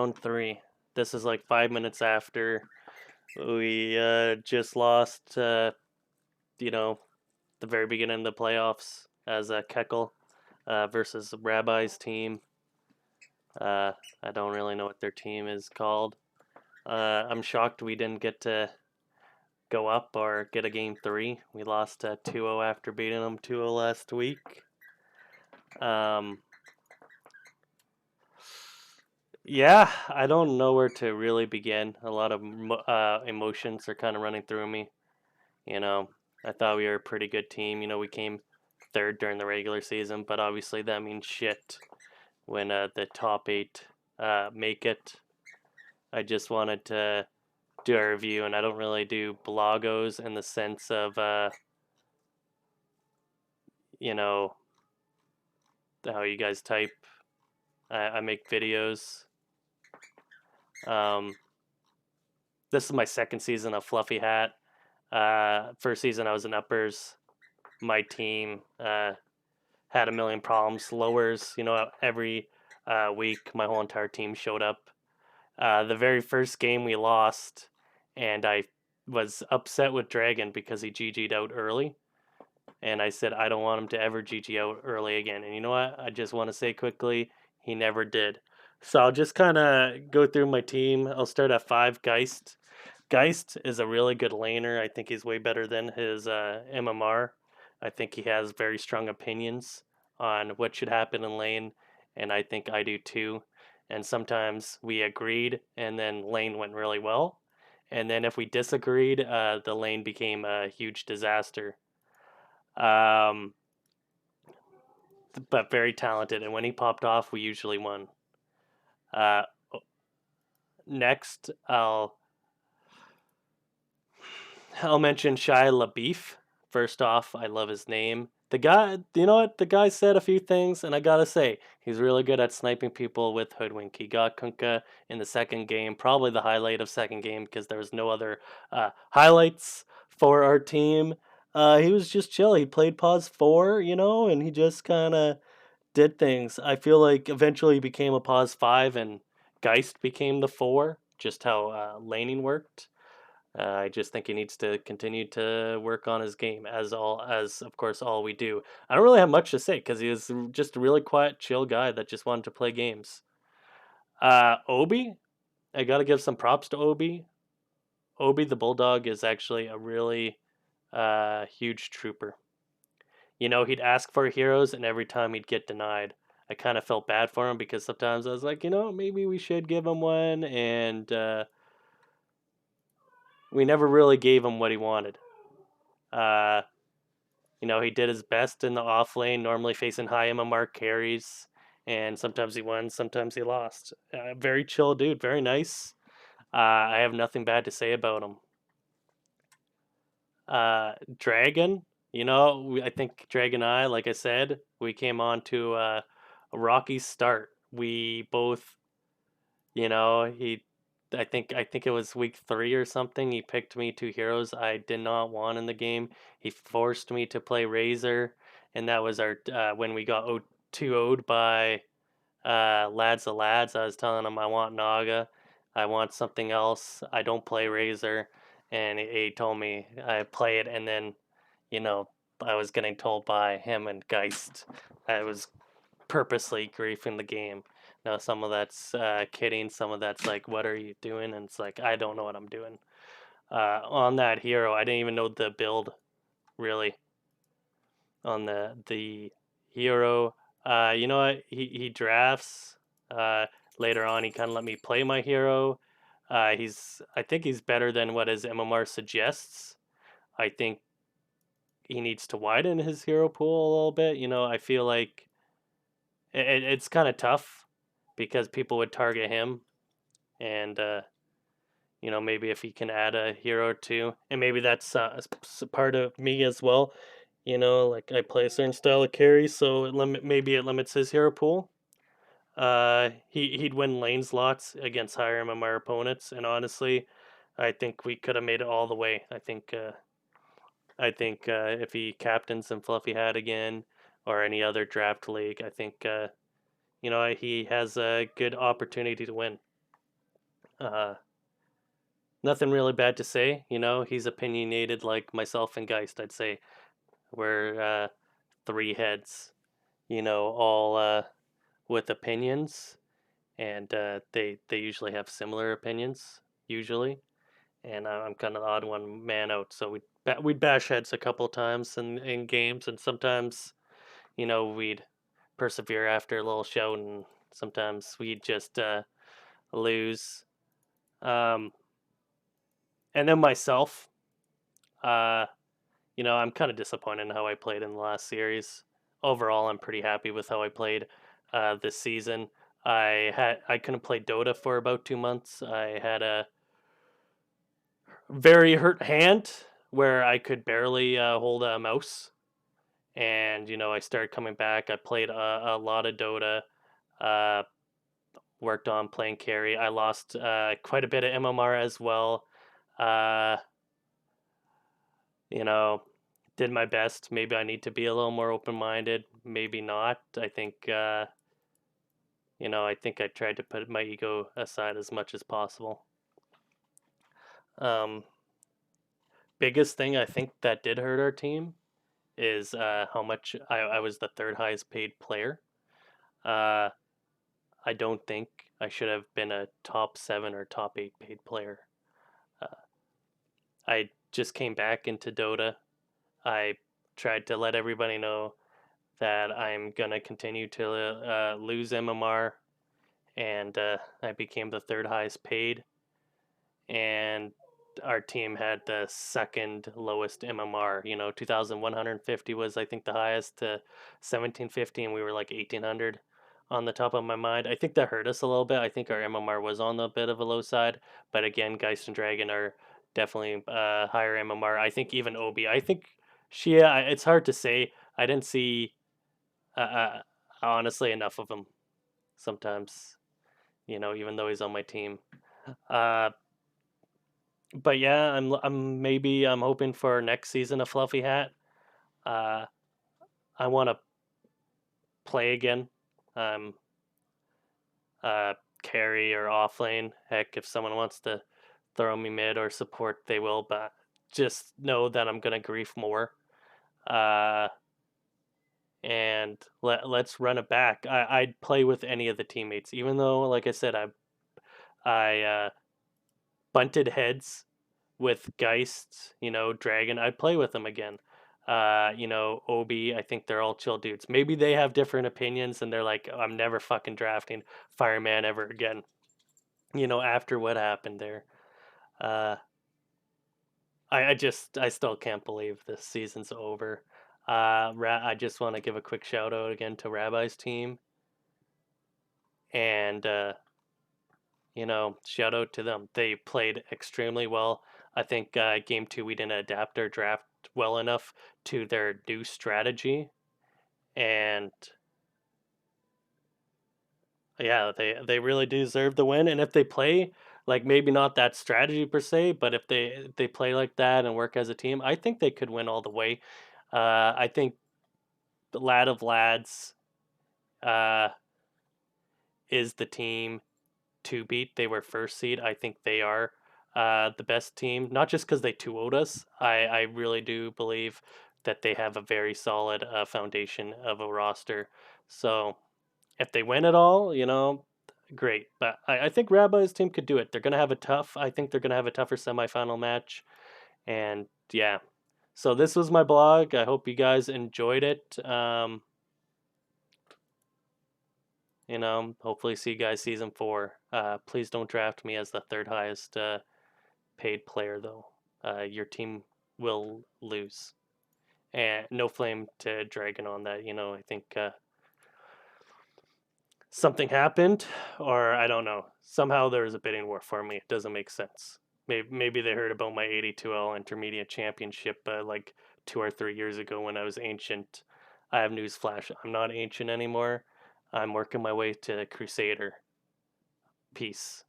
round 3. This is like 5 minutes after we just lost, you know, the very beginning of the playoffs as a KEKL versus Rabbi's team. I don't really know what their team is called. I'm shocked we didn't get to go up or get a game 3. We lost 2-0 after beating them 2-0 last week. Um, yeah, I don't know where to really begin. A lot of emotions are kind of running through me. You know, I thought we were a pretty good team. We came third during the regular season, but obviously that means shit when the top 8 make it. I just wanted to do a review, and I don't really do blogos in the sense of, you know, how you guys type. I make videos. Um, this is my second season of Fluffy Hat. First season I was in uppers. My team had a million problems. Lowers, every week my whole entire team showed up. The very first game we lost, and I was upset with Dragon because he GG'd out early. And I said, I don't want him to ever GG out early again. And you know what? I just want to say quickly, he never did. So I'll just kind of go through my team. I'll start at 5, Geist. Geist is a really good laner. I think he's way better than his MMR. I think he has very strong opinions on what should happen in lane, and I think I do too. And sometimes we agreed, and then lane went really well. And then if we disagreed, the lane became a huge disaster. Um, but very talented, and when he popped off, we usually won. Uh, next, I'll mention Shia LaBeouf. First off, I love his name. The guy, you know what? The guy said a few things, and I gotta say, he's really good at sniping people with Hoodwink. He got Kunkka in the second game, probably the highlight of second game because there was no other highlights for our team. He was just chill. He played pause 4, and he just kind of did things. I feel like eventually he became a pause 5, and Geist became the 4, just how laning worked. I just think he needs to continue to work on his game, as of course all we do. I don't really have much to say because he was just a really quiet, chill guy that just wanted to play games. Obi, I got to give some props to Obi. Obi the Bulldog is actually a really huge trooper. He'd ask for heroes, and every time he'd get denied. I kind of felt bad for him because sometimes I was like, maybe we should give him one, and we never really gave him what he wanted. Uh, he did his best in the off lane, normally facing high MMR carries, and sometimes he won, sometimes he lost. Very chill dude, very nice. I have nothing bad to say about him. Dragon, I think Dragon and I, like I said, we came on to a rocky start. We both, he I think it was week 3 or something. He picked me 2 heroes I did not want in the game. He forced me to play Razor, and that was our when we got 2-0'd by Lads of Lads. I was telling him I want Naga, I want something else. I don't play Razor, and he told me I play it, and then you know I was getting told by him and Geist I was purposely griefing the game. Now, some of that's kidding, some of that's like, what are you doing? And it's like, I don't know what I'm doing. On that hero, I didn't even know the build really on the hero. You know what? He drafts. Later on, he kind of let me play my hero. I think he's better than what his MMR suggests. I think he needs to widen his hero pool a little bit. I feel like it's kind of tough because people would target him, and maybe if he can add a hero or two, and maybe that's part of me as well. Like I play a certain style of carry, so maybe it limits his hero pool. He'd win lanes lots against higher MMR opponents, and honestly, I think we could have made it all the way. I think if he captains in Fluffy Hat again or any other draft league, I think he has a good opportunity to win. Uh, Nothing really bad to say. He's opinionated like myself and Geist. I'd say we're three heads. All with opinions, and they usually have similar opinions usually. And I'm kind of the odd one man out. So we'd bash heads a couple times in games, and sometimes we'd persevere after a little shout, and sometimes we'd just lose. Um, and then myself, uh, I'm kind of disappointed in how I played in the last series. Overall, I'm pretty happy with how I played this season. I couldn't play Dota for about 2 months. I had a very hurt hand where I could barely hold a mouse, and I started coming back. I played a lot of Dota. Uh, Worked on playing carry. I lost quite a bit of MMR as well. Uh, you know, did my best. Maybe I need to be a little more open minded. Maybe not. I think I tried to put my ego aside as much as possible. Um, Biggest thing I think that did hurt our team is how much I was the third highest paid player. Uh, I don't think I should have been a top 7 or top 8 paid player. Uh, I just came back into Dota. I tried to let everybody know that I'm gonna continue to lose MMR, and I became the third highest paid, and our team had the second lowest MMR. 2,150 was I think the highest to 1,750, and we were like 1,800 on the top of my mind. I think that hurt us a little bit. I think our MMR was on a bit of a low side, but again, Geist and Dragon are definitely higher MMR. I think even Obi. I think Shia. It's hard to say. I didn't see honestly enough of him sometimes. Even though he's on my team. Uh, but yeah, I'm hoping for next season a fluffy hat. Uh, I want to play again. Um, uh, Carry or off lane. Heck, if someone wants to throw me mid or support, they will. But just know that I'm gonna grief more. Uh, and let's run it back. I'd play with any of the teammates, even though, like I said, I bunted heads with Geist, Dragon. I'd play with them again. Obi, I think they're all chill dudes. Maybe they have different opinions and they're like, I'm never fucking drafting Fireman ever again. After what happened there. Uh, I still can't believe this season's over. I just want to give a quick shout out again to Rabbi's team. And, shout out to them. They played extremely well. I think game two, we didn't adapt our draft well enough to their new strategy. And yeah, they really deserve the win. And if they play like maybe not that strategy per se, but if they play like that and work as a team, I think they could win all the way. I think the lad of lads uh, is the team to beat. They were first seed. I think they are the best team, not just because they 2-0'd us. I really do believe that they have a very solid foundation of a roster. So if they win it all, great. But I think Rabbi's team could do it. They're gonna have a tough. I think they're gonna have a tougher semifinal match. And yeah, so this was my blog. I hope you guys enjoyed it. Hopefully see you guys season 4. Please don't draft me as the third highest paid player though. Your team will lose. And no flame to Dragon on that. I think something happened, or I don't know. Somehow there was a bidding war for me. It doesn't make sense. Maybe they heard about my 82L intermediate championship like 2 or 3 years ago when I was ancient. I have news flash. I'm not ancient anymore. I'm working my way to Crusader. Peace.